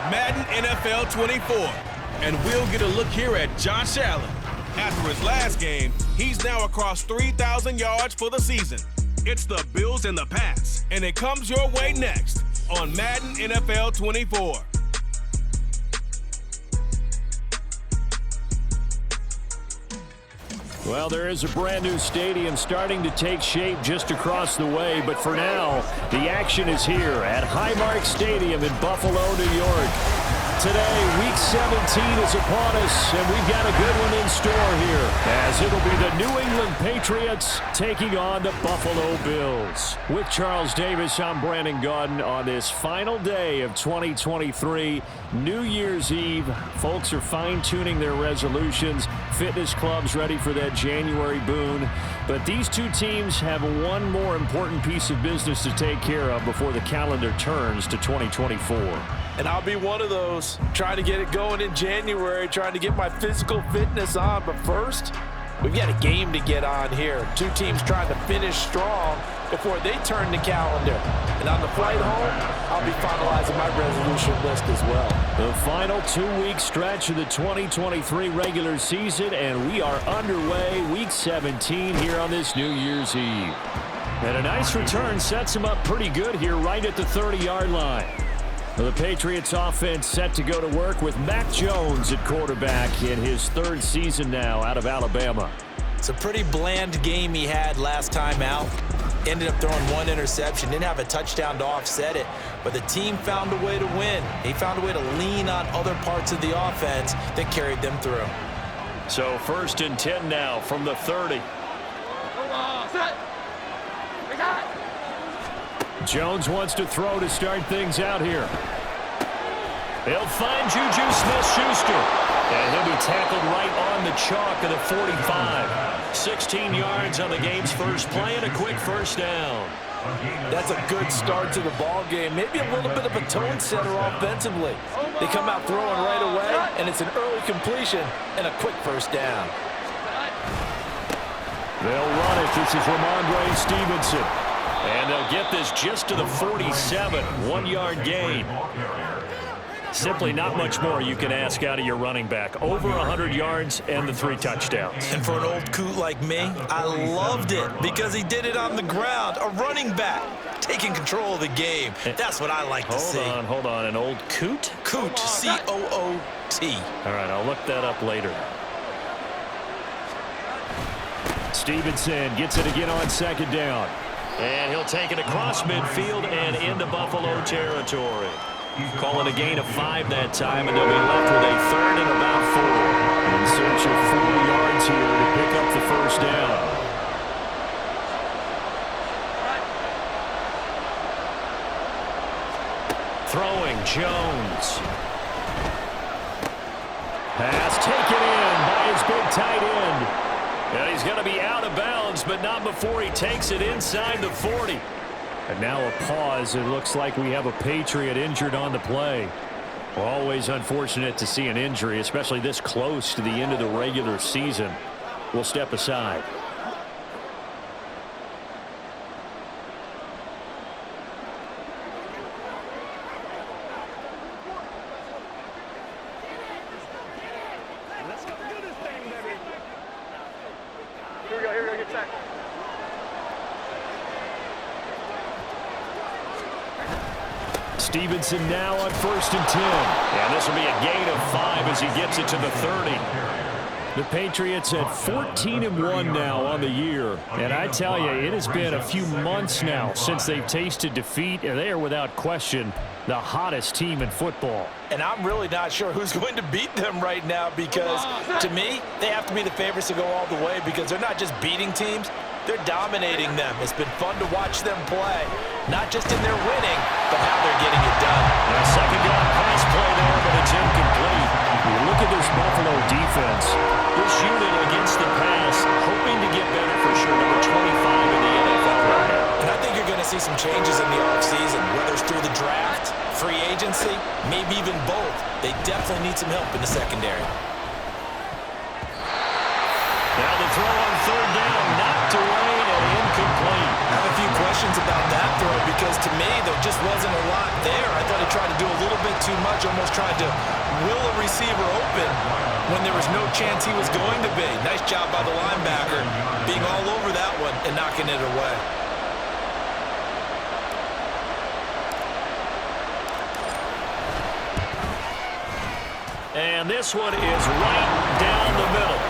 Madden NFL 24. And we'll get a look here at Josh Allen. After his last game, he's now across 3,000 yards for the season. It's the Bills and the Pats, and it comes your way next on Madden NFL 24. Well, there is a brand new stadium starting to take shape just across the way, but for now, the action is here at Highmark Stadium in Buffalo, New York. Today, Week 17 is upon us, and we've got a good one in store here, as it'll be the New England Patriots taking on the Buffalo Bills. With Charles Davis, I'm Brandon Gaudin on this final day of 2023, New Year's Eve. Folks are fine-tuning their resolutions. Fitness clubs ready for that January boon. But these two teams have one more important piece of business to take care of before the calendar turns to 2024. And I'll be one of those, trying to get it going in January, trying to get my physical fitness on. But first, we've got a game to get on here. Two teams trying to finish strong before they turn the calendar. And on the flight home, I'll be finalizing my resolution list as well. The final 2-week stretch of the 2023 regular season, and we are underway, Week 17 here on this New Year's Eve. And a nice return sets them up pretty good here right at the 30-yard line. The Patriots offense set to go to work with Mac Jones at quarterback in his third season now out of Alabama. It's a pretty bland game he had last time out. Ended up throwing one interception, didn't have a touchdown to offset it, but the team found a way to win. He found a way to lean on other parts of the offense that carried them through. So 1st and 10 now from the 30. Jones wants to throw to start things out here. They'll find Juju Smith-Schuster. And he'll be tackled right on the chalk of the 45. 16 yards on the game's first play and a quick first down. That's a good start to the ball game. Maybe a little bit of a tone setter offensively. They come out throwing right away, and it's an early completion and a quick first down. They'll run it. This is Ramondre Stevenson. And they'll get this just to the 47. 1-yard gain. Simply not much more you can ask out of your running back. Over 100 yards and the 3 touchdowns. And for an old coot like me, I loved it because he did it on the ground. A running back taking control of the game. That's what I like to see. Hold on. An old coot? Coot, C-O-O-T. All right, I'll look that up later. Stevenson gets it again on 2nd down. And he'll take it across midfield and into Buffalo territory. Call it a gain of 5 that time, and they'll be left with a 3rd and about 4. In search of 4 yards here to pick up the first down. Throwing Jones. Pass taken in by his big tight end. And he's going to be out of bounds, but not before he takes it inside the 40. And now a pause. It looks like we have a Patriot injured on the play. Always unfortunate to see an injury, especially this close to the end of the regular season. We'll step aside. Stevenson now on 1st and 10. And this will be a gain of 5 as he gets it to the 30. The Patriots at 14-1 now on the year. And I tell you, it has been a few months now since they've tasted defeat, and they are without question the hottest team in football. And I'm really not sure who's going to beat them right now because, to me, they have to be the favorites to go all the way because they're not just beating teams, they're dominating them. It's been fun to watch them play, not just in their winning, but how they're getting it done. A 2nd down pass play there, but it's incomplete. Look at this Buffalo defense. This unit against the pass, hoping to get better for sure. Number 25 in the NFL right now. And I think you're going to see some changes in the offseason, whether it's through the draft, free agency, maybe even both. They definitely need some help in the secondary. Now the throw on 3rd down, knocked away and incomplete. I have a few questions about that throw because to me, there just wasn't a lot there. I thought he tried to do a little bit too much, almost tried to will a receiver open when there was no chance he was going to be. Nice job by the linebacker being all over that one and knocking it away. And this one is right down the middle.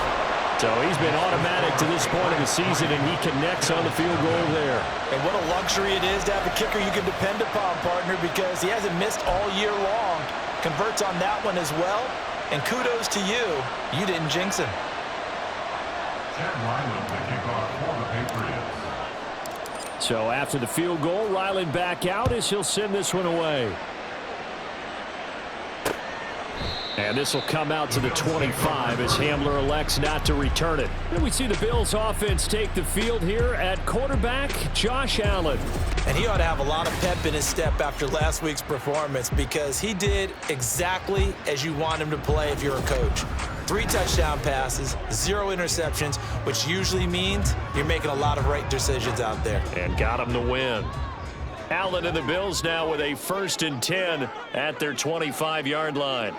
So he's been automatic to this point of the season, and he connects on the field goal there. And what a luxury it is to have a kicker you can depend upon, partner, because he hasn't missed all year long. Converts on that one as well. And kudos to you. You didn't jinx him. So after the field goal, Ryland back out as he'll send this one away. And this will come out to the 25 as Hamler elects not to return it. Then we see the Bills offense take the field here at quarterback, Josh Allen. And he ought to have a lot of pep in his step after last week's performance because he did exactly as you want him to play if you're a coach. 3 touchdown passes, 0 interceptions, which usually means you're making a lot of right decisions out there. And got him to win. Allen and the Bills now with a 1st and 10 at their 25-yard line.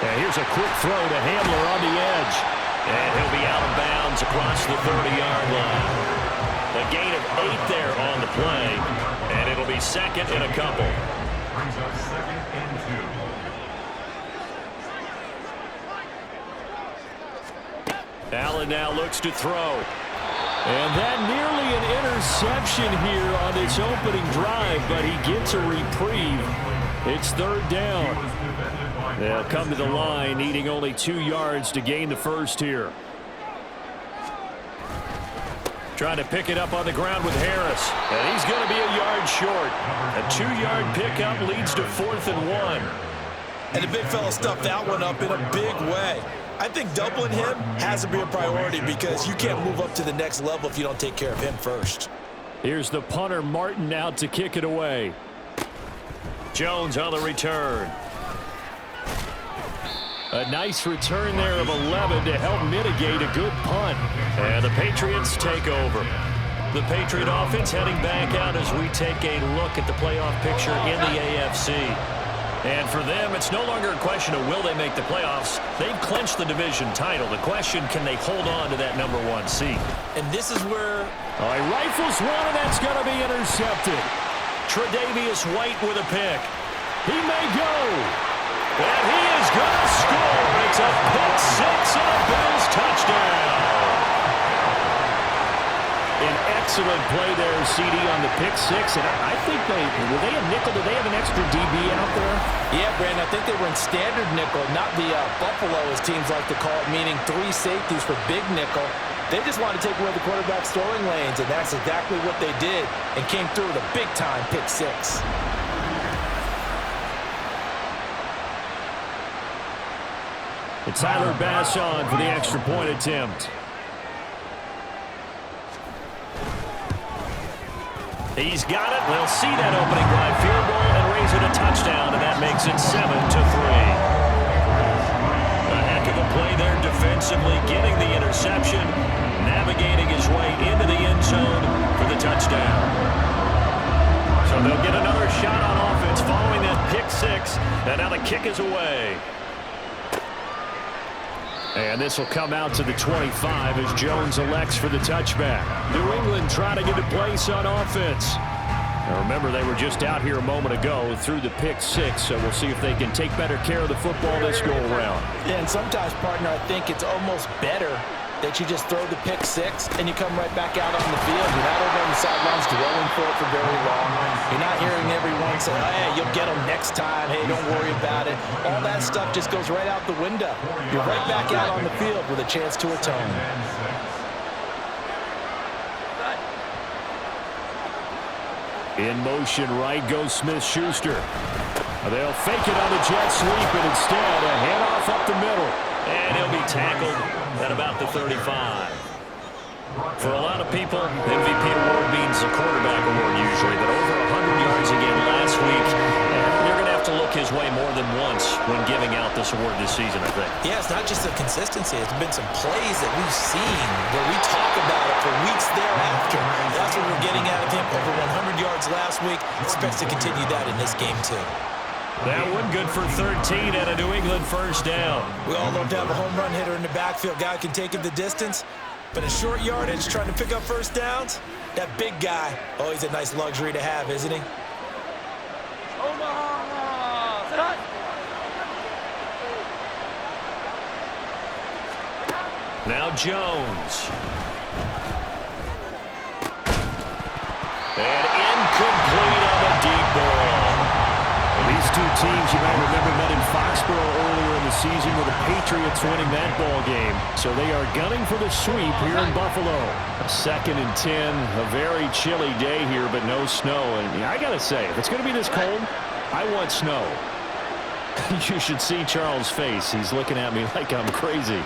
And here's a quick throw to Hamler on the edge. And he'll be out of bounds across the 30-yard line. A gain of 8 there on the play. And it'll be 2nd and a couple. Brings up 2nd and 2. Allen now looks to throw. And that nearly an interception here on this opening drive, but he gets a reprieve. It's 3rd down. They'll come to the line, needing only 2 yards to gain the first here. Trying to pick it up on the ground with Harris. And he's going to be a yard short. A 2-yard pickup leads to 4th and 1. And the big fella stuffed that one up in a big way. I think doubling him has to be a priority because you can't move up to the next level if you don't take care of him first. Here's the punter, Martin, out to kick it away. Jones on the return. A nice return there of 11 to help mitigate a good punt. And the Patriots take over. The Patriot offense heading back out as we take a look at the playoff picture in the AFC. And for them, it's no longer a question of will they make the playoffs. They've clinched the division title. The question, can they hold on to that #1 seed? And this is where... He rifles one, and that's going to be intercepted. Tre'Davious White with a pick. He may go. And he is going to score. It's a pick 6 and a Bills touchdown. An excellent play there, CD, on the pick 6. And I think were they a nickel? Did they have an extra DB out there? Yeah, Brandon, I think they were in standard nickel, not the Buffalo, as teams like to call it, meaning 3 safeties for big nickel. They just wanted to take away the quarterback's throwing lanes, and that's exactly what they did and came through with a big-time pick 6. It's Tyler Bass on for the extra point attempt. He's got it. They'll see that opening drive field goal and raise it a touchdown, and that makes it 7-3. A heck of a play there defensively, getting the interception, navigating his way into the end zone for the touchdown. So they'll get another shot on offense following that pick 6, and now the kick is away. And this will come out to the 25 as Jones elects for the touchback. New England trying to get a place on offense. Now remember, they were just out here a moment ago through the pick 6, so we'll see if they can take better care of the football this go-around. Yeah, and sometimes, partner, I think it's almost better that you just throw the pick 6 and you come right back out on the field. You're not over on the sidelines dwelling for it for very long. You're not hearing everyone say, hey, you'll get them next time. Hey, don't worry about it. All that stuff just goes right out the window. You're right back out on the field with a chance to atone. In motion, right goes Smith-Schuster. They'll fake it on the jet sweep, and instead a handoff up the middle. And he'll be tackled at about the 35. For a lot of people, the MVP award means a quarterback award usually, but over 100 yards again last week, they're going to have to look his way more than once when giving out this award this season, I think. Yeah, it's not just the consistency. It's been some plays that we've seen where we talk about it for weeks thereafter. That's what we're getting out of him. Over 100 yards last week. Expects to continue that in this game, too. That one good for 13 at a New England first down. We all love to have a home run hitter in the backfield. Guy can take it the distance. But in short yardage, trying to pick up first downs, that big guy, oh, he's a nice luxury to have, isn't he? Now Jones. And incomplete on the deep ball. These two teams, you might remember, met in Foxborough earlier in the season with the Patriots winning that ball game. So they are gunning for the sweep here in Buffalo. A 2nd and 10, a very chilly day here, but no snow. And I got to say, if it's going to be this cold, I want snow. You should see Charles' face. He's looking at me like I'm crazy.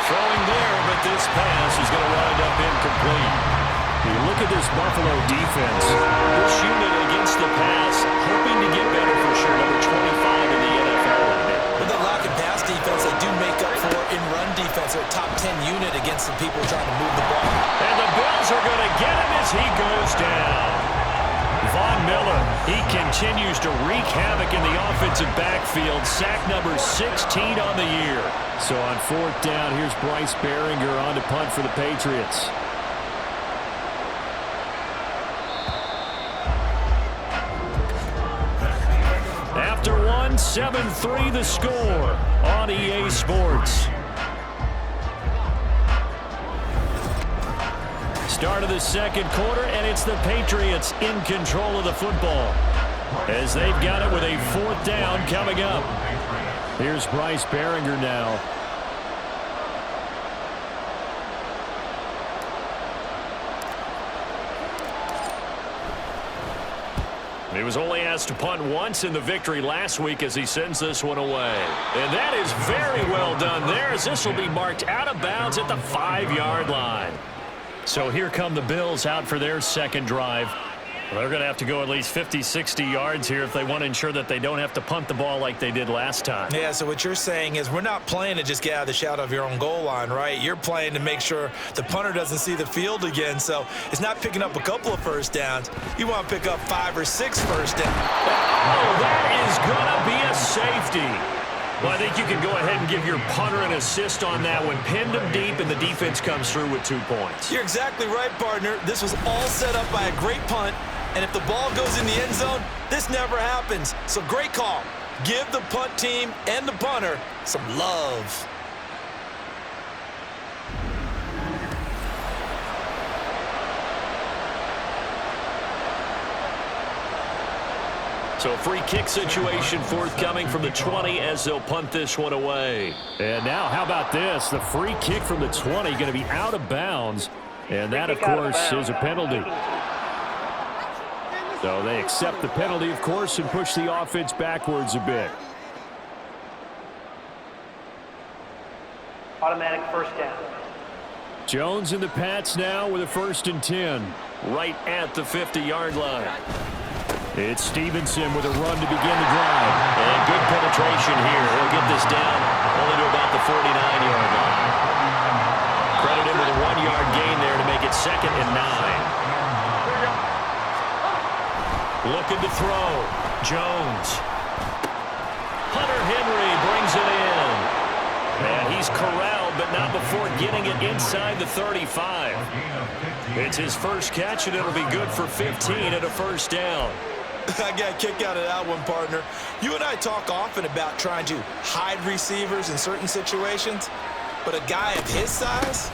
Throwing there, but this pass is going to wind up incomplete. You look at this Buffalo defense. This unit against the pass, hoping to get better for sure. Number 25 in the NFL right there. With the lack of pass defense, they do make up for in run defense. They're a top 10 unit against the people trying to move the ball. And the Bills are going to get him as he goes down. Von Miller, he continues to wreak havoc in the offensive backfield. Sack number 16 on the year. So on 4th down, here's Bryce Behringer on to punt for the Patriots. After 7-3 the score on EA Sports. Start of the second quarter, and it's the Patriots in control of the football as they've got it with a 4th down coming up. Here's Bryce Behringer now. He was only asked to punt once in the victory last week as he sends this one away. And that is very well done there as this will be marked out of bounds at the 5-yard line. So here come the Bills out for their second drive. They're going to have to go at least 50, 60 yards here if they want to ensure that they don't have to punt the ball like they did last time. Yeah, so what you're saying is we're not playing to just get out of the shadow of your own goal line, right? You're playing to make sure the punter doesn't see the field again. So it's not picking up a couple of first downs. You want to pick up 5 or 6 first downs. Oh, that is going to be a safety. Well, I think you can go ahead and give your punter an assist on that one. Pinned him deep, and the defense comes through with 2 points. You're exactly right, partner. This was all set up by a great punt. And if the ball goes in the end zone, this never happens. So great call. Give the punt team and the punter some love. So a free kick situation forthcoming from the 20 as they'll punt this one away. And now how about this? The free kick from the 20 going to be out of bounds. And that, of course, is a penalty. So they accept the penalty, of course, and push the offense backwards a bit. Automatic first down. Jones and the Pats now with a 1st and 10. Right at the 50-yard line. It's Stevenson with a run to begin the drive. And good penetration here. He'll get this down only to about the 49-yard line. Credit him with a 1-yard gain there to make it 2nd and 9. Looking to throw. Jones. Hunter Henry brings it in. And he's corralled, but not before getting it inside the 35. It's his first catch, and it'll be good for 15 at a 1st down. I got a kick out of that one, partner. You and I talk often about trying to hide receivers in certain situations, but a guy of his size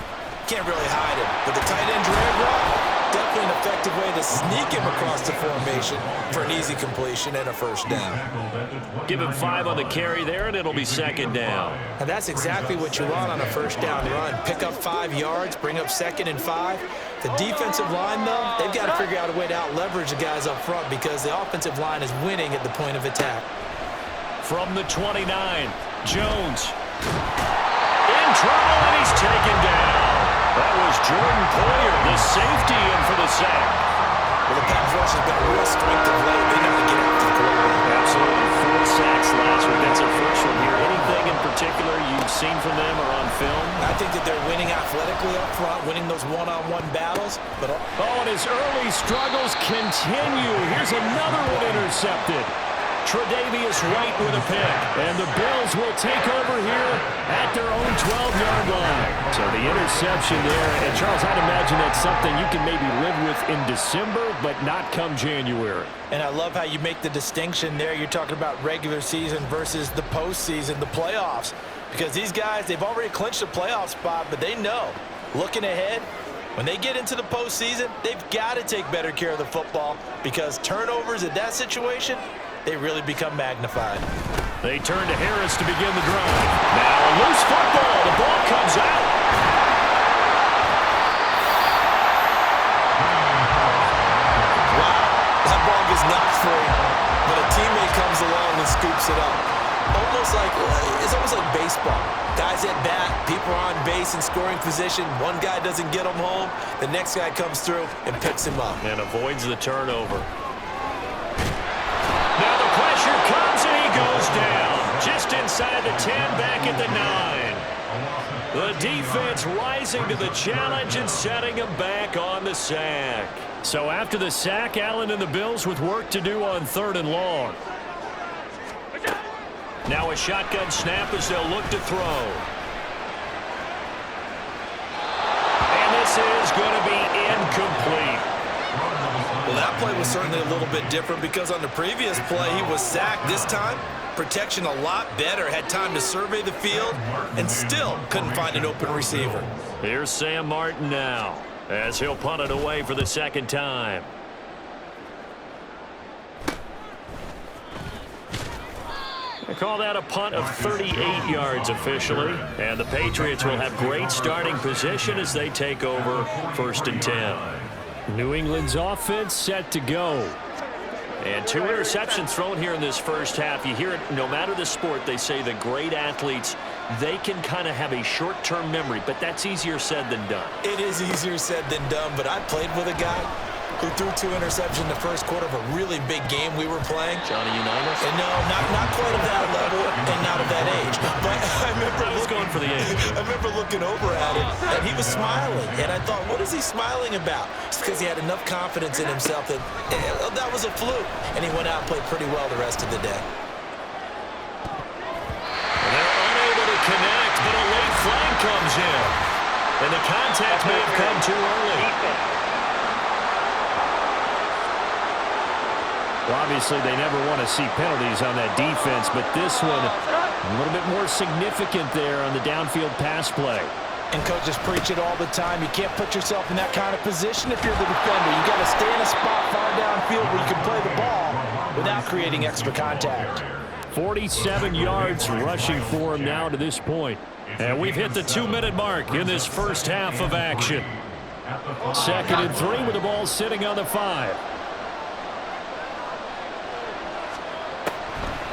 can't really hide him. With the tight end drag route, definitely an effective way to sneak him across the formation for an easy completion and a 1st down. Give him 5 on the carry there, and it'll be 2nd down. And that's exactly what you want on a 1st down run. Pick up 5 yards, bring up 2nd and 5. The defensive line, though, they've got to figure out a way to out-leverage the guys up front because the offensive line is winning at the point of attack. From the 29, Jones In trouble, and he's taken down. That was Jordan Poyer, the safety, in for the sack. Well, the pass rush has been a real strength of late. They know how to get after the quarterback. Absolutely. 4 sacks last week. That's their first one here. Anything in particular you've seen from them or on film? I think that they're winning athletically up front, winning those one-on-one battles. But and his early struggles continue. Here's another one intercepted. Tre'Davious White with a pick. And the Bills will take over here at their own 12-yard line. So the interception there. And, Charles, I'd imagine that's something you can maybe live with in December, but not come January. And I love how you make the distinction there. You're talking about regular season versus the postseason, the playoffs. Because these guys, they've already clinched a playoff spot, but they know, looking ahead, when they get into the postseason, they've got to take better care of the football because turnovers in that situation, they really become magnified. They turn to Harris to begin the drive. Now a loose football. The ball comes out. Wow, that ball gets knocked free, but a teammate comes along and scoops it up. It's almost like baseball. Guys at bat, people are on base in scoring position. One guy doesn't get him home. The next guy comes through and picks him up. And avoids the turnover. Now the pressure comes and he goes down. Just inside the 10, back at the 9. The defense rising to the challenge and setting him back on the sack. So after the sack, Allen and the Bills with work to do on 3rd and long. Now a shotgun snap as they'll look to throw. And this is going to be incomplete. Well, that play was certainly a little bit different because on the previous play, he was sacked. This time, protection a lot better. Had time to survey the field and still couldn't find an open receiver. Here's Sam Martin now as he'll punt it away for the second time. They call that a punt of 38 yards officially. And the Patriots will have great starting position as they take over 1st and 10. New England's offense set to go. And 2 interceptions thrown here in this first half. You hear it, no matter the sport, they say the great athletes, they can kind of have a short-term memory, but that's easier said than done. It is easier said than done, but I played with a guy who threw 2 interceptions in the first quarter of a really big game we were playing. Johnny Unitas? And no, not quite of that level and not of that age. But I remember going for the age. I remember looking over at him, and he was smiling. And I thought, what is he smiling about? It's because he had enough confidence in himself that that was a fluke. And he went out and played pretty well the rest of the day. They're unable to connect, but a late flag comes in. And the contact may have come too early. Well, obviously, they never want to see penalties on that defense, but this one a little bit more significant there on the downfield pass play. And coaches preach it all the time. You can't put yourself in that kind of position if you're the defender. You got to stay in a spot far downfield where you can play the ball without creating extra contact. 47 yards rushing for him now to this point. And we've hit the 2-minute mark in this first half of action. 2nd and 3 with the ball sitting on the 5.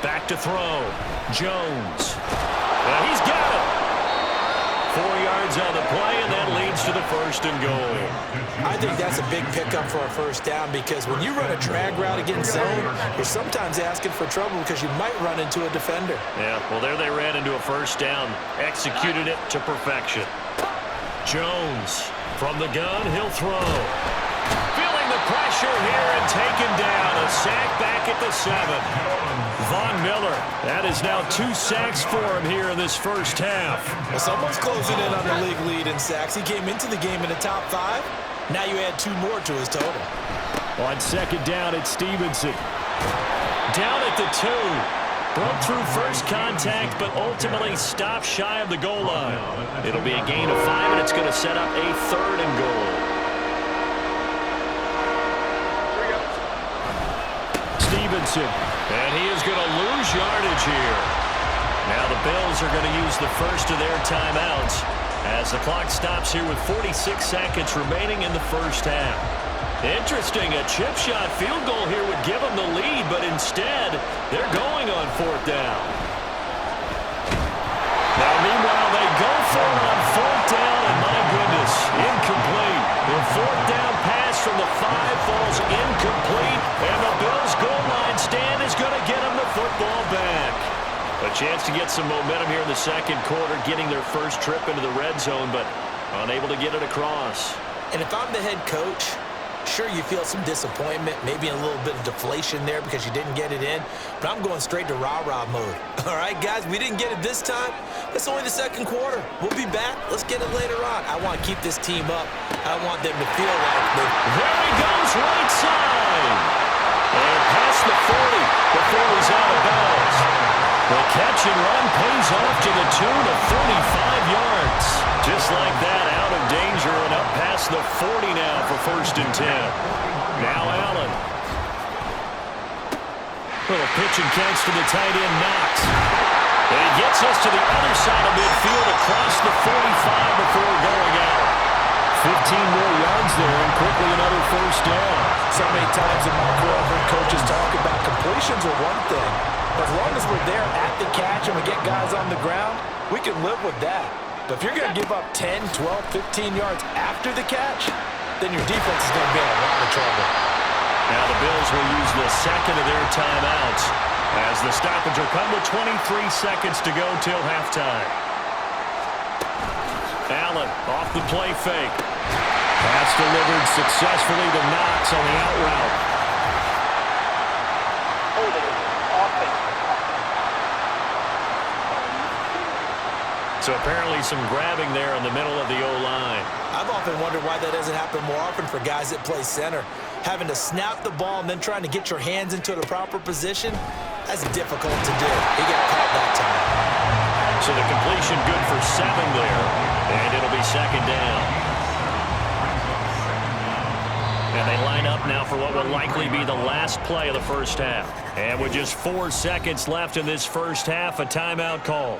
Back to throw. Jones. He's got it. 4 yards on the play, and that leads to the 1st and goal. I think that's a big pickup for a first down because when you run a drag route against zone, you're sometimes asking for trouble because you might run into a defender. Yeah, well, there they ran into a first down. Executed it to perfection. Jones from the gun. He'll throw. Feeling the pressure here and taken down. A sack back at the 7. Von Miller, that is now 2 sacks for him here in this first half. Well, someone's closing in on the league lead in sacks. He came into the game in the top 5. Now you add 2 more to his total. On 2nd down, it's Stevenson. Down at the 2. Broke through first contact, but ultimately stopped shy of the goal line. It'll be a gain of 5, and it's going to set up a 3rd and goal. Stevenson, and he is going to lose yardage here. Now the Bills are going to use the first of their timeouts as the clock stops here with 46 seconds remaining in the first half. Interesting, a chip shot field goal here would give them the lead, but instead they're going on 4th down. Now for it on fourth down, and my goodness, incomplete. The fourth down pass from the 5 falls incomplete, and the Bills' goal line stand is going to get them the football back. A chance to get some momentum here in the second quarter, getting their first trip into the red zone, but unable to get it across. And if I'm the head coach, sure, you feel some disappointment, maybe a little bit of deflation there because you didn't get it in, but I'm going straight to rah-rah mode. All right, guys, we didn't get it this time. It's only the second quarter. We'll be back. Let's get it later on. I want to keep this team up. I want them to feel like There he goes, right side. And past the 40 before he's out of bounds. The catch and run pays off to the tune of 35 yards. Just like that, out of danger and up past the 40 now for 1st and 10. Now Allen. Little pitch and catch to the tight end, Knox. And he gets us to the other side of midfield across the 45 before going out. 15 more yards there and quickly another 1st down. So many times in my career, I've heard coaches talk about completions are one thing. As long as we're there at the catch and we get guys on the ground, we can live with that. But if you're going to give up 10, 12, 15 yards after the catch, then your defense is going to be in a lot of trouble. Now the Bills will use the second of their timeouts as the stoppage will come with 23 seconds to go till halftime. Allen off the play fake. Pass delivered successfully to Knox on the out route. So apparently some grabbing there in the middle of the O-line. I've often wondered why that doesn't happen more often for guys that play center. Having to snap the ball and then trying to get your hands into the proper position, that's difficult to do. He got caught that time. So the completion good for 7 there, and it'll be 2nd down. And they line up now for what will likely be the last play of the first half. And with just 4 seconds left in this first half, a timeout call.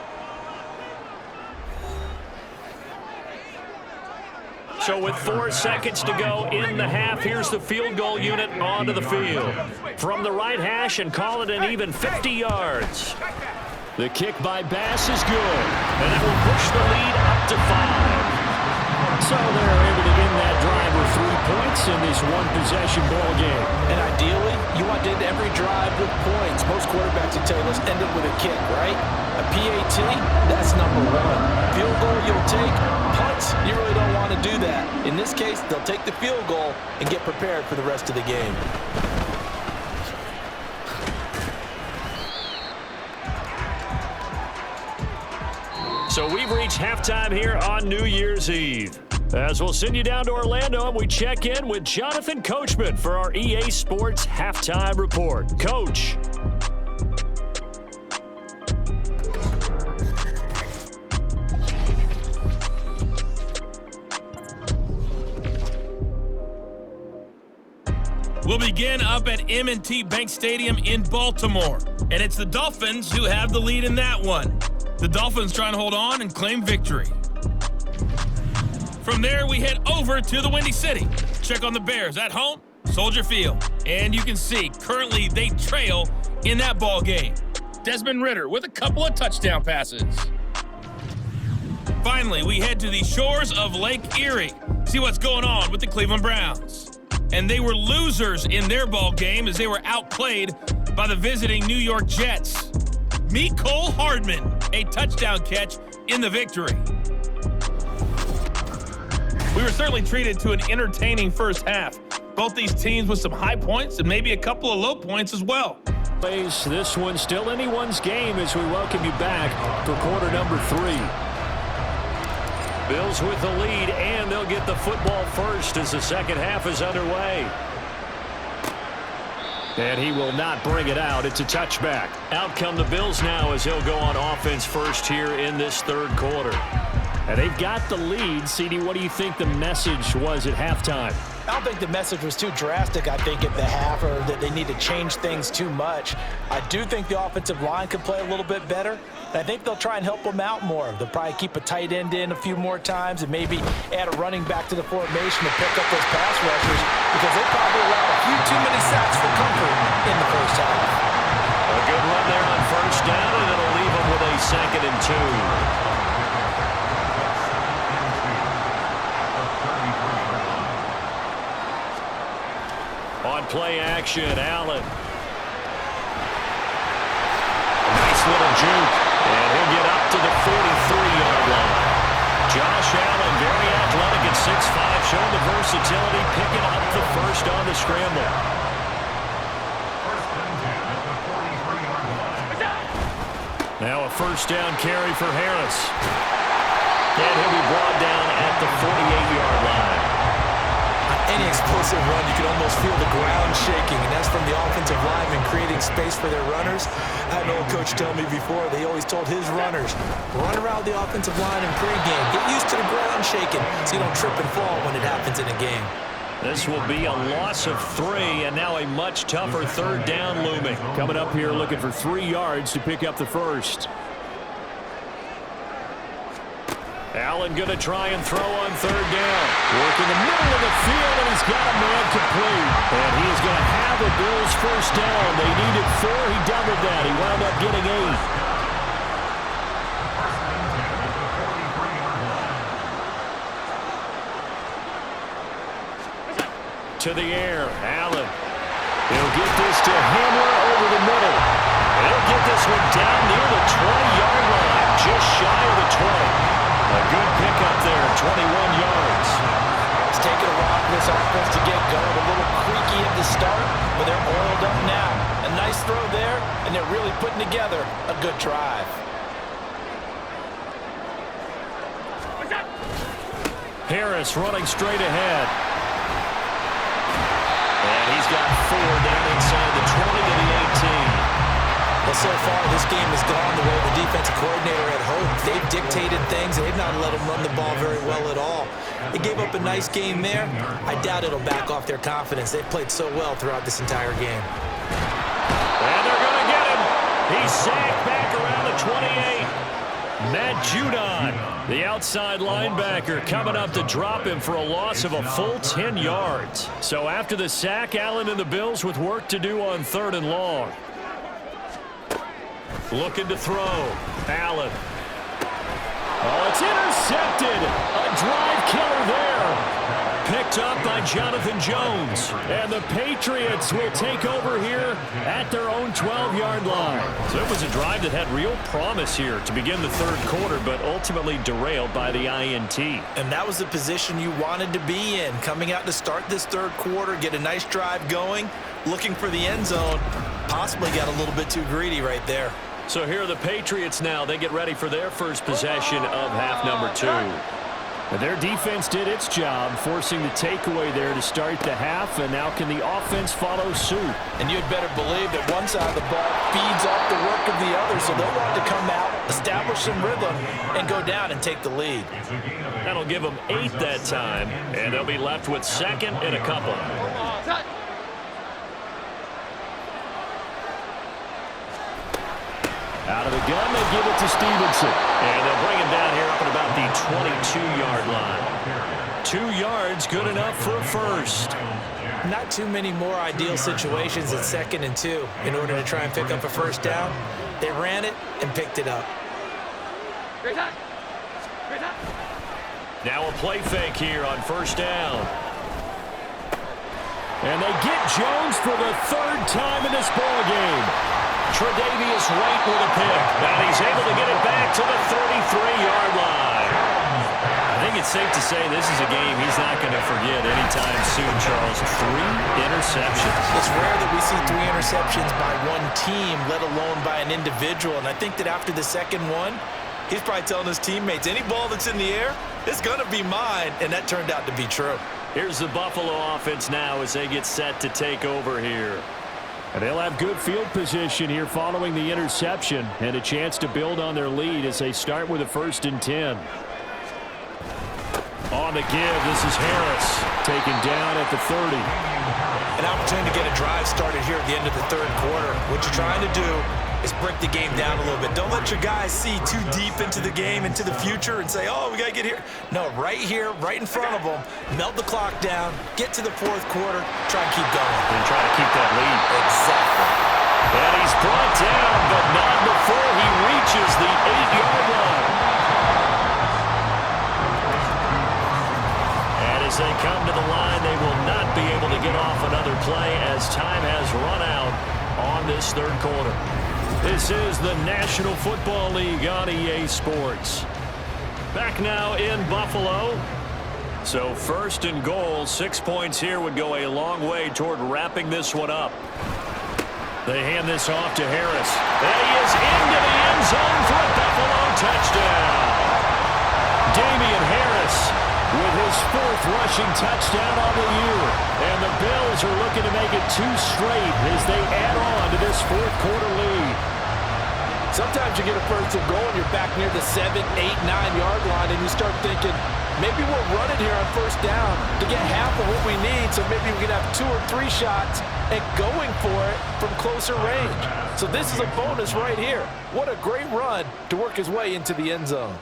So with 4 seconds to go in the half, here's the field goal unit onto the field. From the right hash and call it an even 50 yards. The kick by Bass is good, and it will push the lead up to 5. So they're able to end that drive with 3 points in this one-possession ball game. And ideally, you want to end every drive with points. Most quarterbacks will tell you, let's end it with a kick, right? A PAT, that's number 1. Field goal you'll take. Punts, you really don't want to do that. In this case, they'll take the field goal and get prepared for the rest of the game. So we've reached halftime here on New Year's Eve. As we'll send you down to Orlando and we check in with Jonathan Coachman for our EA Sports Halftime Report. Coach. We'll begin up at M&T Bank Stadium in Baltimore. And it's the Dolphins who have the lead in that one. The Dolphins trying to hold on and claim victory. From there, we head over to the Windy City. Check on the Bears at home, Soldier Field. And you can see, currently they trail in that ball game. Desmond Ridder with a couple of touchdown passes. Finally, we head to the shores of Lake Erie. See what's going on with the Cleveland Browns. And they were losers in their ball game as they were outplayed by the visiting New York Jets. Meet Cole Hardman, a touchdown catch in the victory. We were certainly treated to an entertaining first half. Both these teams with some high points and maybe a couple of low points as well. This one still anyone's game as we welcome you back for quarter number 3. Bills with the lead, and they'll get the football first as the second half is underway. And he will not bring it out. It's a touchback. Out come the Bills now as he'll go on offense first here in this third quarter. And they've got the lead. CD, what do you think the message was at halftime? I don't think the message was too drastic, I think, at the half, or that they need to change things too much. I do think the offensive line could play a little bit better. And I think they'll try and help them out more. They'll probably keep a tight end in a few more times and maybe add a running back to the formation to pick up those pass rushers, because they probably allowed a few too many sacks for comfort in the first half. A good run there on first down, and it'll leave them with a 2nd and 2. play action. Allen. Nice little juke. And he'll get up to the 43-yard line. Josh Allen, very athletic at 6'5", showing the versatility, picking up the first on the scramble. Now a first down carry for Harris. And he'll be brought down at the 48-yard line. Any explosive run, you can almost feel the ground shaking, and that's from the offensive linemen creating space for their runners. I had an old coach tell me before, they always told his runners, run around the offensive line in pregame. Get used to the ground shaking so you don't trip and fall when it happens in a game. This will be a loss of 3, and now a much tougher third down looming. Coming up here looking for 3 yards to pick up the first. Allen going to try and throw on third down. Work in the middle of the field, and he's got a man complete. And he is going to have the Bills first down. They needed 4. He doubled that. He wound up getting 8. To the air, Allen. He'll get this to Hamler over the middle. He'll get this one down near the 20-yard line, just shy of the 20. A good pickup there, 21 yards. It's taken a while for this offense to get going. A little creaky at the start, but they're oiled up now. A nice throw there, and they're really putting together a good drive. Harris running straight ahead. And he's got 4 down inside the 20 to the 18. Well, so far, this game has gone the way the defensive coordinator had hoped. They've dictated things. They've not let them run the ball very well at all. They gave up a nice game there. I doubt it'll back off their confidence. They've played so well throughout this entire game. And they're going to get him. He's sacked back around the 28. Matt Judon, the outside linebacker, coming up to drop him for a loss of a full 10 yards. So after the sack, Allen and the Bills with work to do on 3rd and long. Looking to throw. Allen. Oh, it's intercepted. A drive killer there. Picked up by Jonathan Jones. And the Patriots will take over here at their own 12-yard line. So it was a drive that had real promise here to begin the 3rd quarter, but ultimately derailed by the INT. And that was the position you wanted to be in. Coming out to start this 3rd quarter, get a nice drive going, looking for the end zone. Possibly got a little bit too greedy right there. So here are the Patriots now. They get ready for their first possession of half number 2. Their defense did its job, forcing the takeaway there to start the half, and now can the offense follow suit? And you'd better believe that one side of the ball feeds off the work of the other, so they'll want to come out, establish some rhythm, and go down and take the lead. That'll give them 8 that time, and they'll be left with 2nd and a couple. Out of the gun, they give it to Stevenson. And they'll bring him down here up at about the 22-yard line. 2 yards, good enough for a first. Not too many more ideal situations at 2nd and 2 in order to try and pick up a first down. They ran it and picked it up. Now a play fake here on first down. And they get Jones for the 3rd time in this ball game. Tre'Davious White with a pick, and he's able to get it back to the 33-yard line. I think it's safe to say this is a game he's not going to forget anytime soon, Charles. 3 interceptions. It's rare that we see 3 interceptions by one team, let alone by an individual. And I think that after the 2nd one, he's probably telling his teammates, any ball that's in the air, it's going to be mine. And that turned out to be true. Here's the Buffalo offense now as they get set to take over here. And they'll have good field position here following the interception and a chance to build on their lead as they start with a 1st and 10. On the give, this is Harris taken down at the 30. An opportunity to get a drive started here at the end of the 3rd quarter. What you're trying to do is break the game down a little bit. Don't let your guys see too deep into the game, into the future, and say, oh, we got to get here. No, right here, right in front of them, melt the clock down, get to the 4th quarter, try and keep going. And try to keep that lead. Exactly. And he's brought down, but not before he reaches the 8-yard line. And as they come to the line, they will not be able to get off another play as the National Football League on EA Sports. Back now in Buffalo. So first and goal, 6 points here would go a long way toward wrapping this one up. They hand this off to Harris. And he is into the end zone for a Buffalo touchdown. Damian Harris with his 4th rushing touchdown on the year. And the Bills are looking to make it 2 straight as they add on to this 4th quarter lead. Sometimes you get a first and goal and you're back near the 7, 8, 9-yard line and you start thinking, maybe we'll run it here on first down to get half of what we need, so maybe we can have 2 or 3 shots at going for it from closer range. So this is a bonus right here. What a great run to work his way into the end zone.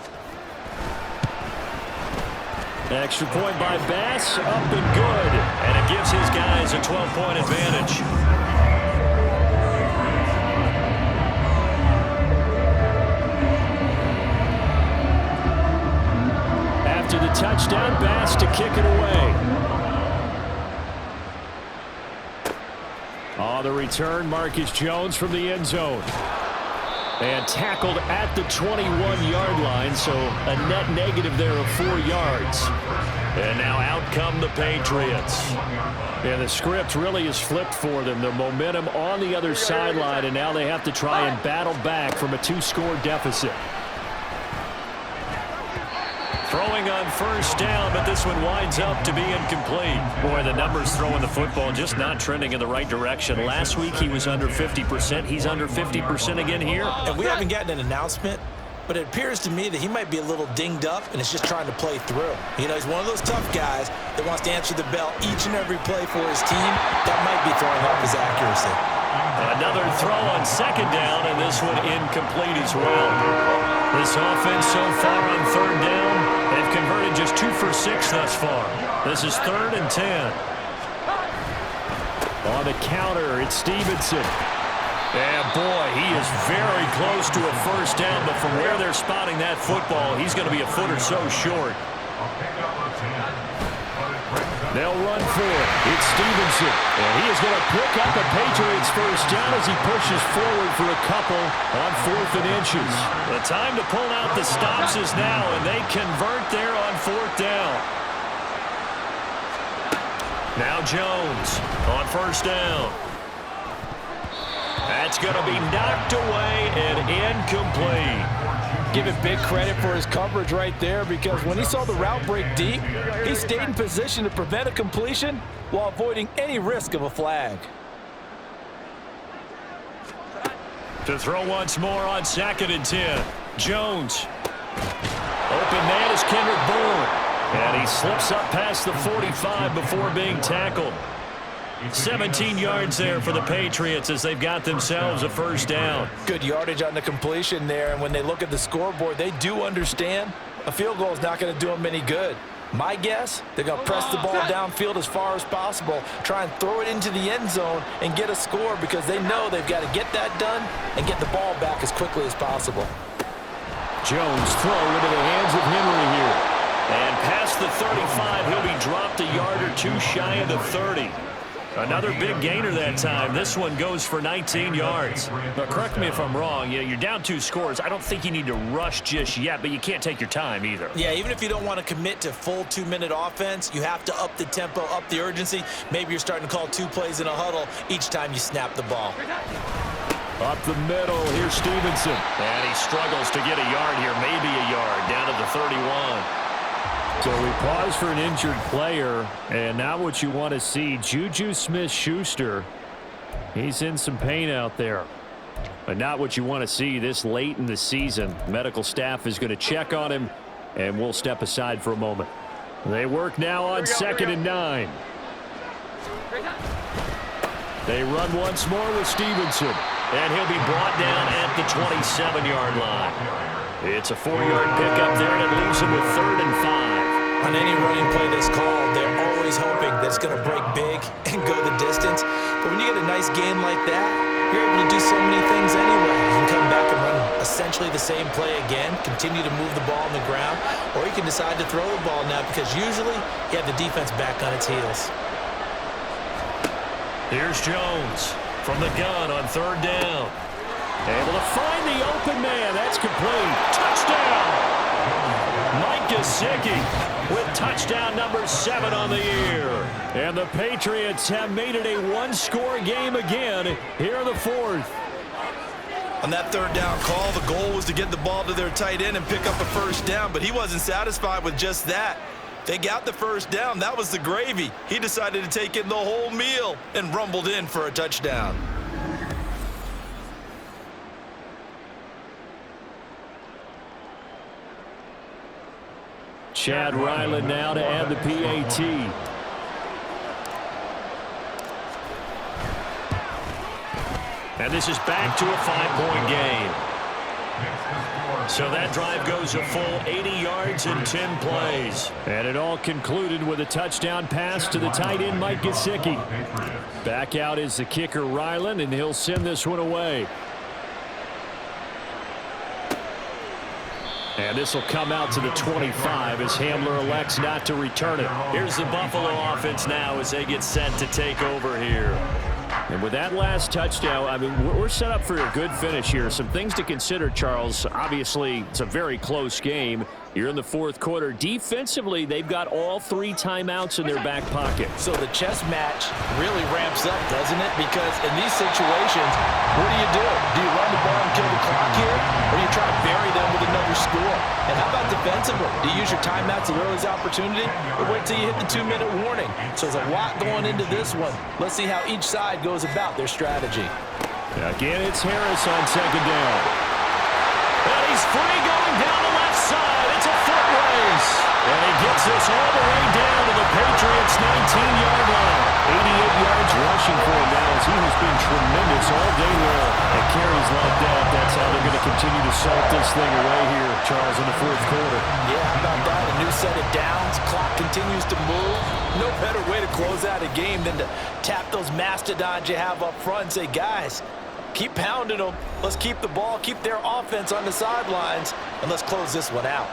Extra point by Bass, up and good. And it gives his guys a 12-point advantage. After the touchdown, Bass to kick it away. On the return, Marcus Jones from the end zone. And tackled at the 21-yard line, so a net negative there of 4 yards. And now out come the Patriots. And the script really is flipped for them. The momentum on the other sideline, and now they have to try and battle back from a 2-score deficit. Throwing on first down, but this one winds up to be incomplete. Boy, the numbers throwing the football just not trending in the right direction. Last week he was under 50%. He's under 50% again here. And we haven't gotten an announcement, but it appears to me that he might be a little dinged up and is just trying to play through. You know, he's one of those tough guys that wants to answer the bell each and every play for his team. That might be throwing off his accuracy. Another throw on second down, and this one incomplete as well. This offense so far on third down, they've converted just 2 for 6 thus far. This is 3rd and 10. On the counter, it's Stevenson. And boy, he is very close to a first down, but from where they're spotting that football, he's going to be a foot or so short. They'll run for it. It's Stevenson. And he is going to pick up the Patriots first down as he pushes forward for a couple on 4th and inches. The time to pull out the stops is now, and they convert there on 4th down. Now Jones on first down. That's going to be knocked away and incomplete. Give it big credit for his coverage right there, because when he saw the route break deep, he stayed in position to prevent a completion while avoiding any risk of a flag. To throw once more on 2nd and 10. Jones. Open man is Kendrick Bourne. And he slips up past the 45 before being tackled. 17 yards there for the Patriots as they've got themselves a first down. Good yardage on the completion there, and when they look at the scoreboard, they do understand a field goal is not going to do them any good. My guess, they're going to press the ball downfield as far as possible, try and throw it into the end zone and get a score, because they know they've got to get that done and get the ball back as quickly as possible. Jones throw into the hands of Henry here. And past the 35, he'll be dropped a yard or 2 shy of the 30. Another big gainer that time. This one goes for 19 yards. Now, correct me if I'm wrong. You're down 2 scores. I don't think you need to rush just yet, but you can't take your time either. Yeah, even if you don't want to commit to full 2-minute offense, you have to up the tempo, up the urgency. Maybe you're starting to call 2 plays in a huddle each time you snap the ball. Up the middle, here's Stevenson. And he struggles to get a yard here, maybe a yard, down to the 31. So we pause for an injured player, and now what you want to see, Juju Smith-Schuster. He's in some pain out there. But not what you want to see this late in the season. Medical staff is going to check on him, and we'll step aside for a moment. They work now on 2nd and 9. They run once more with Stevenson, and he'll be brought down at the 27-yard line. It's a 4-yard pickup there, and it leaves him with 3rd and 5. On any running play that's called, they're always hoping that it's going to break big and go the distance. But when you get a nice gain like that, you're able to do so many things anyway. You can come back and run essentially the same play again, continue to move the ball on the ground, or you can decide to throw the ball now, because usually you have the defense back on its heels. Here's Jones from the gun on 3rd down. Able to find the open man. That's complete. Touchdown! Mike Gesicki with touchdown number 7 on the year. And the Patriots have made it a one-score game again here in the 4th. On that third down call, the goal was to get the ball to their tight end and pick up a first down, but he wasn't satisfied with just that. They got the first down. That was the gravy. He decided to take in the whole meal and rumbled in for a touchdown. Chad Ryland now to add the PAT. And this is back to a 5-point game. So that drive goes a full 80 yards in 10 plays. And it all concluded with a touchdown pass to the tight end, Mike Gesicki. Back out is the kicker, Ryland, and he'll send this one away. And this will come out to the 25 as Hamler elects not to return it. Here's the Buffalo offense now as they get set to take over here. And with that last touchdown, I mean, we're set up for a good finish here. Some things to consider, Charles. Obviously, it's a very close game. You're in the 4th quarter. Defensively, they've got all 3 timeouts in their back pocket. So the chess match really ramps up, doesn't it? Because in these situations, what do? Do you run the ball and kill the clock here? Or do you try to bury them with another score? And how about defensively? Do you use your timeouts at earliest opportunity? Or wait till you hit the 2-minute warning? So there's a lot going into this one. Let's see how each side goes about their strategy. Again, it's Harris on 2nd down. And he's free going down the left side. It's a foot race. And he gets this all the way down to the Patriots' 19-yard line. 88 yards rushing for him now as he has been tremendous all day long. And carries like that, that's how they're going to continue to salt this thing away here, Charles, in the 4th quarter. Yeah, how about that? A new set of downs. Clock continues to move. No better way to close out a game than to tap those mastodons you have up front and say, guys, keep pounding them. Let's keep the ball, keep their offense on the sidelines, and let's close this one out.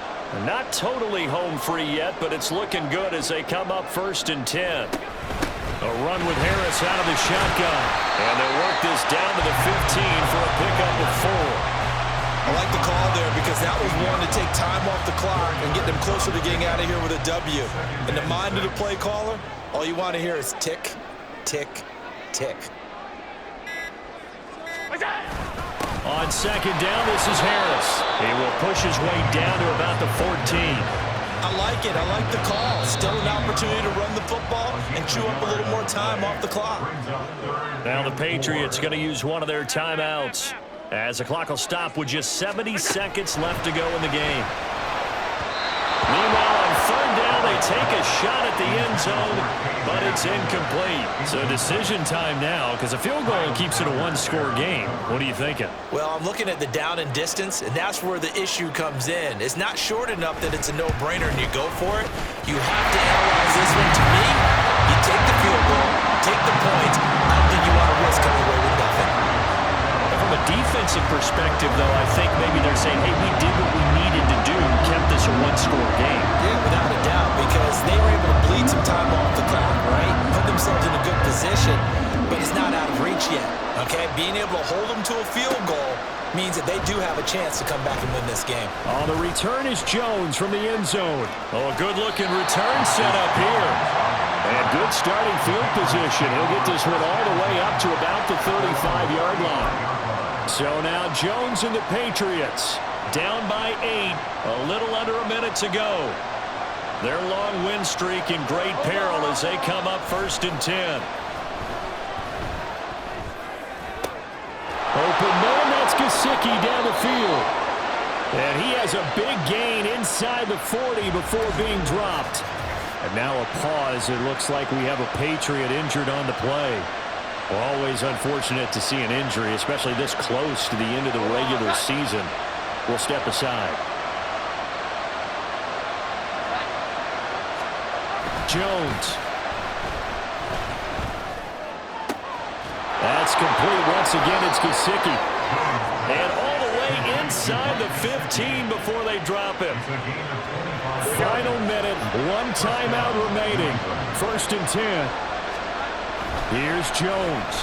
Not totally home free yet, but it's looking good as they come up 1st and 10. A run with Harris out of the shotgun. And they'll work this down to the 15 for a pickup of 4. I like the call there because that was one to take time off the clock and get them closer to getting out of here with a W. In the mind of the play caller, all you want to hear is tick, tick, tick. On 2nd down, this is Harris. He will push his way down to about the 14. I like it. I like the call. Still an opportunity to run the football and chew up a little more time off the clock. Now the Patriots going to use one of their timeouts as the clock will stop with just 70 seconds left to go in the game. Meanwhile, on 3rd down, they take a shot at the end zone, but it's incomplete. So decision time now because a field goal keeps it a one-score game. What are you thinking? Well, I'm looking at the down and distance, and that's where the issue comes in. It's not short enough that it's a no-brainer and you go for it. You have to analyze this one. To me, you take the field goal, take the points. I don't think you want to risk coming away with nothing. From a defensive perspective, though, I think maybe they're saying, hey, we did what we needed to do, kept this a one-score game. Yeah, without a doubt, because they were able to bleed some time off the clock, right? Put themselves in a good position, but it's not out of reach yet, okay? Being able to hold them to a field goal means that they do have a chance to come back and win this game. On the return is Jones from the end zone. Oh, a good-looking return set up here. And good starting field position. He'll get this one all the way up to about the 35-yard line. So now Jones and the Patriots down by 8, a little under a minute to go. Their long win streak in great peril as they come up 1st and 10. Open man, that's Gesicki down the field. And he has a big gain inside the 40 before being dropped. And now a pause. It looks like we have a Patriot injured on the play. Well, always unfortunate to see an injury, especially this close to the end of the regular season. We'll step aside. Jones. That's complete. Once again, it's Gesicki. And all the way inside the 15 before they drop him. Final minute, 1 timeout remaining. 1st and 10. Here's Jones.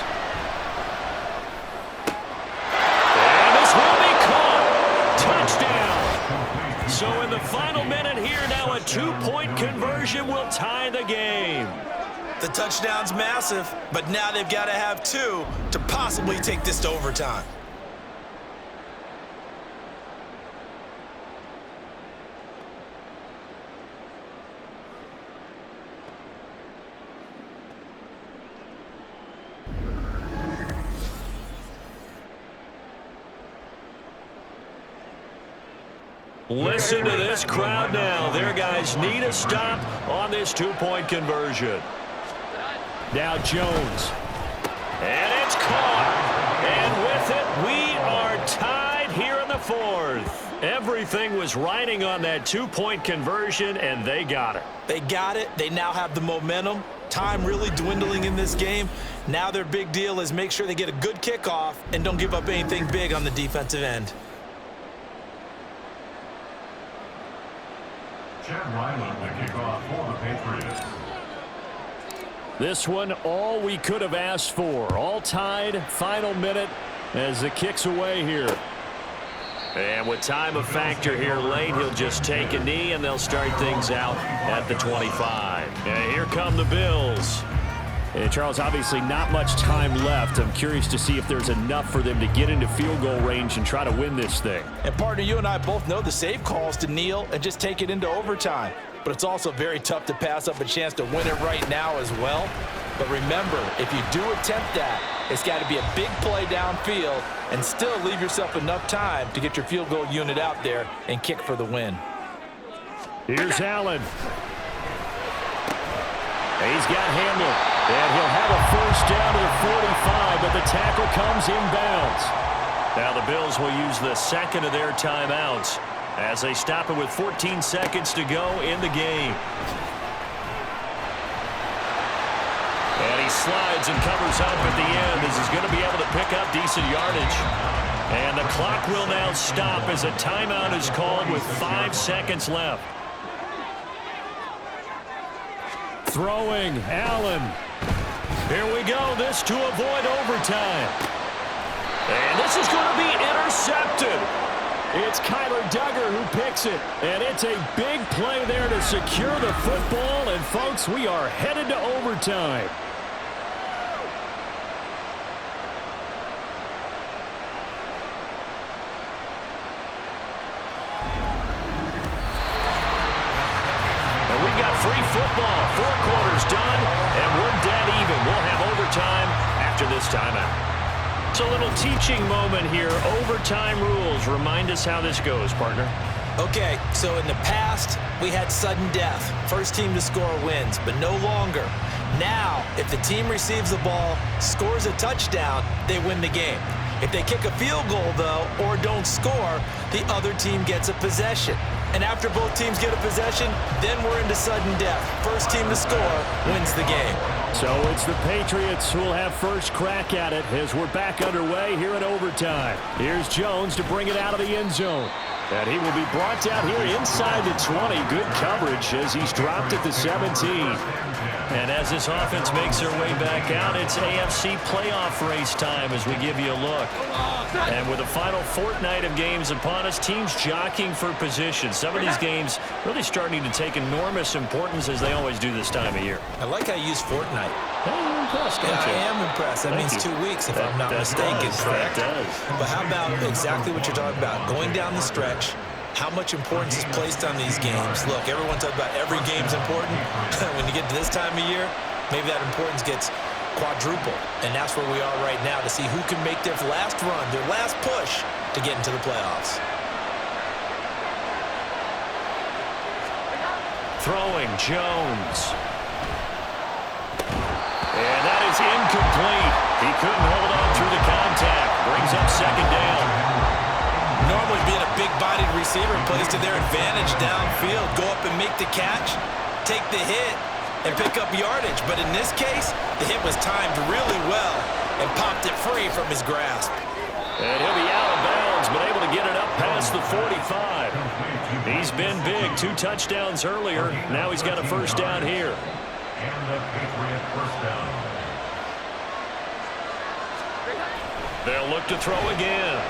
And So in the final minute here, now a 2-point conversion will tie the game. The touchdown's massive, but now they've got to have 2 to possibly take this to overtime. Listen to this crowd now. Their guys need a stop on this 2-point conversion. Now Jones. And it's caught. And with it, we are tied here in the 4th. Everything was riding on that 2-point conversion, and they got it. They got it. They now have the momentum. Time really dwindling in this game. Now their big deal is make sure they get a good kickoff and don't give up anything big on the defensive end. Chad Ryland, the kickoff for the Patriots. This one, all we could have asked for. All tied, final minute as the kick's away here. And with time a factor here late, he'll just take a knee, and they'll start things out at the 25. And here come the Bills. And Charles, obviously not much time left. I'm curious to see if there's enough for them to get into field goal range and try to win this thing. And partner, you and I both know the safe call is to kneel and just take it into overtime. But it's also very tough to pass up a chance to win it right now as well. But remember, if you do attempt that, it's got to be a big play downfield and still leave yourself enough time to get your field goal unit out there and kick for the win. Here's Allen. He's got Hamlin. And he'll have a first down to the 45, but the tackle comes inbounds. Now the Bills will use the second of their timeouts as they stop it with 14 seconds to go in the game. And he slides and covers up at the end as he's going to be able to pick up decent yardage. And the clock will now stop as a timeout is called with 5 seconds left. Throwing, Allen. Here we go, this to avoid overtime. And this is going to be intercepted. It's Kyler Duggar who picks it. And it's a big play there to secure the football. And, folks, we are headed to overtime. And we got free football. 4 quarters done, and we're dead even. We'll have overtime after this timeout. It's a little teaching moment here. Overtime rules. Remind us how this goes, partner. Okay, so in the past, we had sudden death. First team to score wins, but no longer. Now, if the team receives the ball, scores a touchdown, they win the game. If they kick a field goal, though, or don't score, the other team gets a possession. And after both teams get a possession, then we're into sudden death. First team to score wins the game. So it's the Patriots who will have first crack at it as we're back underway here in overtime. Here's Jones to bring it out of the end zone. And he will be brought down here inside the 20. Good coverage as he's dropped at the 17. And as this offense makes their way back out, it's AFC playoff race time as we give you a look. And with the final fortnight of games upon us, teams jockeying for position. Some of these games really starting to take enormous importance as they always do this time of year. I like how you use fortnight. Hey, you're impressed, Yeah, aren't you? I am impressed. That means 2 weeks, if I'm not mistaken, correct? That does. But how about exactly what you're talking about? Going down the stretch, how much importance is placed on these games? Look, everyone talks about every game's important. When you get to this time of year, maybe that importance gets quadrupled. And that's where we are right now to see who can make their last run, their last push to get into the playoffs. Throwing, Jones. And that is incomplete. He couldn't hold on through the contact. Brings up second down. Normally being a big-bodied receiver plays to their advantage downfield. Go up and make the catch, take the hit, and pick up yardage. But in this case, the hit was timed really well and popped it free from his grasp. And he'll be out of bounds, but able to get it up past the 45. He's been big. 2 touchdowns earlier. Now he's got a first down here. And the Patriot first down. They'll look to throw again.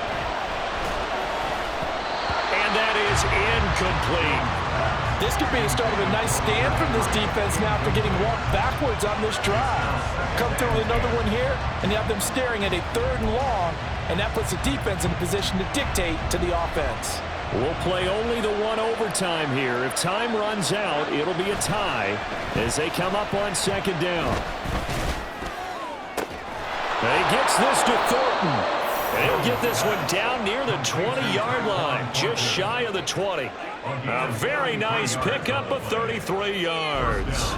And that it is incomplete. This could be the start of a nice stand from this defense now after getting walked backwards on this drive. Come through with another one here, and you have them staring at a 3rd and long, and that puts the defense in a position to dictate to the offense. We'll play only the 1 overtime here. If time runs out, it'll be a tie as they come up on 2nd down. He gets this to Thornton. And he'll get this one down near the 20-yard line, just shy of the 20. A very nice pickup of 33 yards.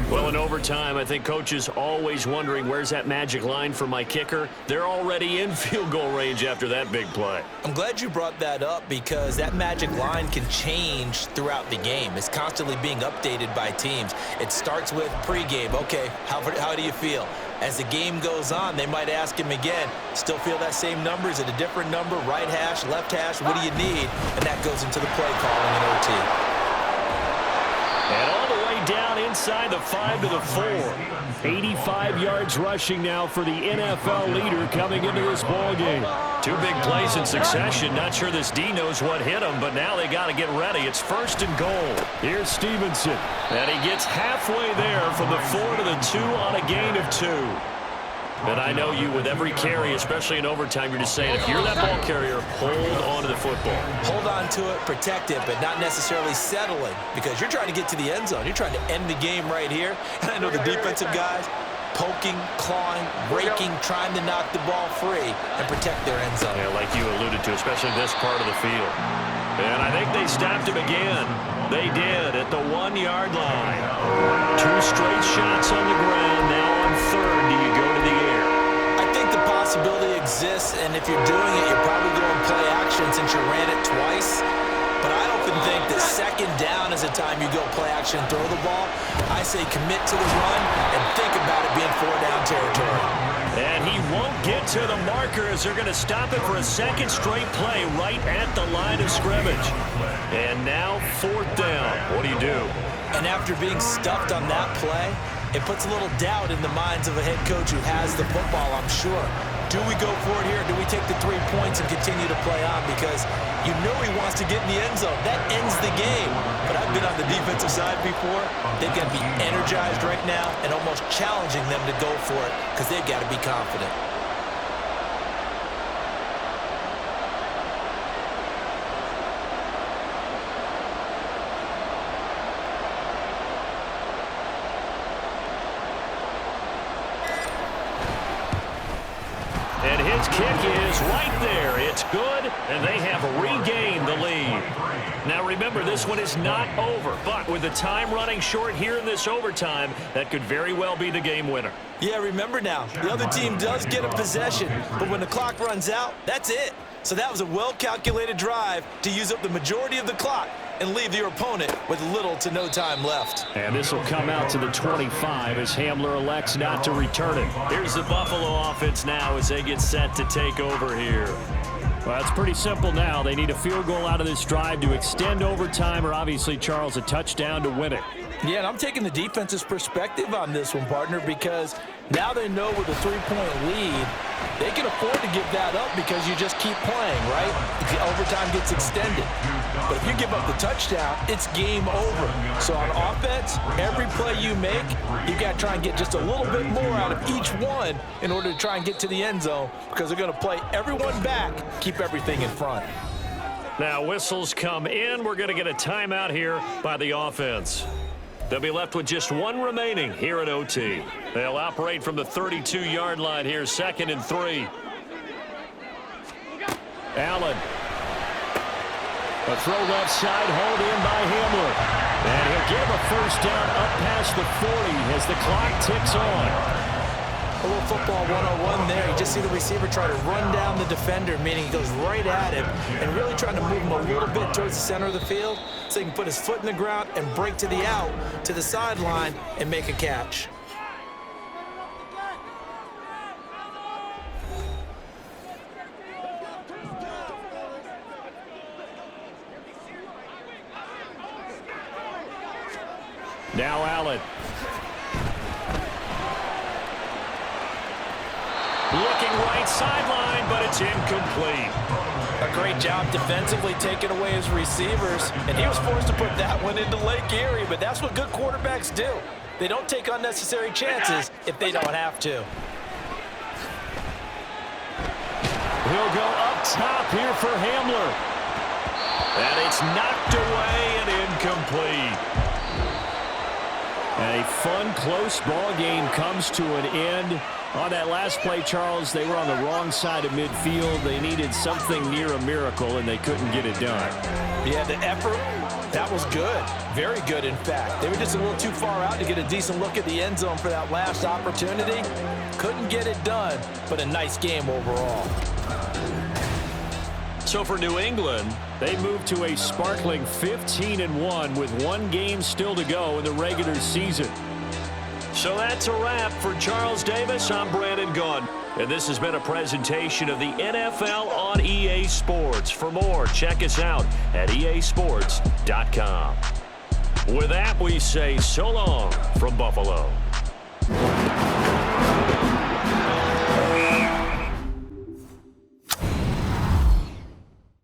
Well, in overtime, I think coaches always wondering, where's that magic line for my kicker? They're already in field goal range after that big play. I'm glad you brought that up because that magic line can change throughout the game. It's constantly being updated by teams. It starts with pregame. Okay, how do you feel? As the game goes on, they might ask him again, still feel that same number? Is it a different number? Right hash, left hash, what do you need? And that goes into the play calling in OT. And all the way down inside the 5 to the 4. 85 yards rushing now for the NFL leader coming into this ball game. 2 big plays in succession. Not sure this D knows what hit him, but now they got to get ready. It's 1st and goal. Here's Stevenson. And he gets halfway there from the 4 to the 2 on a gain of 2. And I know you, with every carry, especially in overtime, you're just saying, if you're that ball carrier, hold on to the football. Hold on to it, protect it, but not necessarily settling because you're trying to get to the end zone. You're trying to end the game right here. And I know the defensive guys poking, clawing, raking, trying to knock the ball free and protect their end zone. Yeah, like you alluded to, especially this part of the field. And I think they stopped him again. They did at the 1-yard line. 2 straight shots on the ground. Now on 3rd, do you go to the air? I think the possibility exists, and if you're doing it, you're probably going play action since you ran it twice. But I often think that 2nd down is the time you go play action and throw the ball. I say commit to the run and think about it being 4-down territory. And he won't get to the marker as they're going to stop it for a 2nd straight play right at the line of scrimmage. And now 4th down. What do you do? And after being stuffed on that play, it puts a little doubt in the minds of a head coach who has the football, I'm sure. Do we go for it here? Do we take the 3 points and continue to play on? Because you know he wants to get in the end zone. That ends the game. But I've been on the defensive side before. They've got to be energized right now and almost challenging them to go for it because they've got to be confident. And his kick is right there. It's good, and they have regained the lead. Now remember, this one is not over, but with the time running short here in this overtime, that could very well be the game winner. Yeah, remember now, the other team does get a possession, but when the clock runs out, that's it. So that was a well-calculated drive to use up the majority of the clock and leave your opponent with little to no time left. And this will come out to the 25 as Hamler elects not to return it. Here's the Buffalo offense now as they get set to take over here. Well, it's pretty simple now. They need a field goal out of this drive to extend overtime or obviously, Charles, a touchdown to win it. Yeah, and I'm taking the defense's perspective on this one, partner, because now they know with a 3-point lead, they can afford to give that up because you just keep playing, right? The overtime gets extended. But if you give up the touchdown, it's game over. So on offense, every play you make, you've got to try and get just a little bit more out of each one in order to try and get to the end zone because they're going to play everyone back, keep everything in front. Now whistles come in. We're going to get a timeout here by the offense. They'll be left with just 1 remaining here at OT. They'll operate from the 32-yard line here, 2nd and 3. Allen. A throw left side, hauled in by Hamler. And he'll get him a 1st down up past the 40 as the clock ticks on. A little football 101 there. You just see the receiver try to run down the defender, meaning he goes right at him and really trying to move him a little bit towards the center of the field so he can put his foot in the ground and break to the out, to the sideline, and make a catch. Now Allen. Looking right sideline, but it's incomplete. A great job defensively taking away his receivers, and he was forced to put that one into Lake Erie, but that's what good quarterbacks do. They don't take unnecessary chances if they don't have to. He'll go up top here for Hamler. And it's knocked away and incomplete. And a fun, close ball game comes to an end. On that last play, Charles, they were on the wrong side of midfield. They needed something near a miracle, and they couldn't get it done. Yeah, the effort, that was good. Very good, in fact. They were just a little too far out to get a decent look at the end zone for that last opportunity. Couldn't get it done, but a nice game overall. So for New England, they moved to a sparkling 15-1 with one game still to go in the regular season. So that's a wrap. For Charles Davis, I'm Brandon Gunn. And this has been a presentation of the NFL on EA Sports. For more, check us out at easports.com. With that, we say so long from Buffalo.